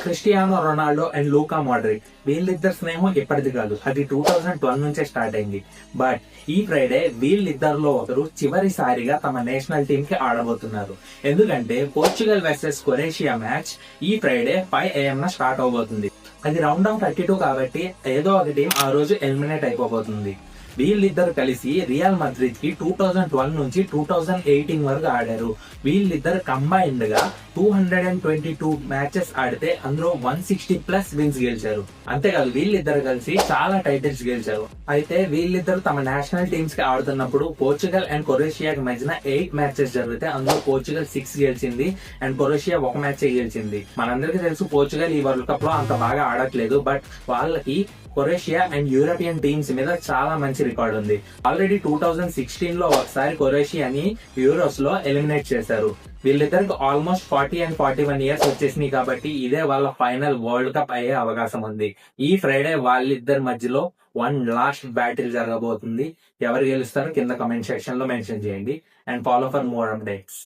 Cristiano Ronaldo and Luka Modric వీళ్ళిద్దరు స్నేహం ఎప్పటిది కాదు, అది 2012 నుంచే స్టార్ట్ అయింది. బట్ ఈ ఫ్రైడే వీళ్ళిద్దరిలో ఒకరు చివరిసారిగా తమ నేషనల్ టీమ్ కి ఆడబోతున్నారు. ఎందుకంటే పోర్చుగల్ వర్సెస్ క్రొయేషియా మ్యాచ్ ఈ ఫ్రైడే 5 AM స్టార్ట్ అవబోతుంది. అది రౌండ్ ఆఫ్ 32 కాబట్టి ఏదో ఒక టీం ఆ రోజు ఎలిమినేట్ అయిపోబోతుంది. వీళ్ళిద్దరు కలిసి రియల్ మద్రిద్ కి 2012 నుంచి 2018 వరకు ఆడారు. వీళ్ళిద్దరు కంబైన్డ్ గా 222 మ్యాచెస్ ఆడితే అందులో 160+ విన్స్ గెలిచారు. అంతేకాదు వీళ్ళిద్దరు కలిసి చాలా టైటిల్స్ గెలిచారు. అయితే వీళ్ళిద్దరు తమ నేషనల్ టీమ్స్ కి ఆడుతున్నప్పుడు పోర్చుగల్ అండ్ క్రొయేషియాకి మధ్యన 8 మ్యాచెస్ జరిగితే అందులో పోర్చుగల్ 6 గెలిచింది అండ్ క్రొయేషియా 1 మ్యాచ్ గెలిచింది. మనందరికీ తెలుసు పోర్చుగల్ ఈ వరల్డ్ కప్ లో అంత బాగా ఆడట్లేదు. బట్ వాళ్ళకి క్రొయేషియా అండ్ యూరోపియన్ టీమ్స్ మీద చాలా మంచి రికార్డ్ ఉంది. ఆల్రెడీ 2016 లో ఒకసారి క్రొయేషియాని యూరోస్ లో ఎలిమినేట్ చేశారు. వీళ్ళిద్దరికి ఆల్మోస్ట్ 40 and 41 ఇయర్స్ వచ్చేసినాయి కాబట్టి ఇదే వాళ్ళ ఫైనల్ వరల్డ్ కప్ అయ్యే అవకాశం ఉంది. ఈ ఫ్రైడే వాళ్ళిద్దరి మధ్యలో వన్ లాస్ట్ బ్యాటిల్ జరగబోతుంది. ఎవరు గెలుస్తారో కింద కమెంట్ సెక్షన్ లో మెన్షన్ చేయండి and follow for more updates.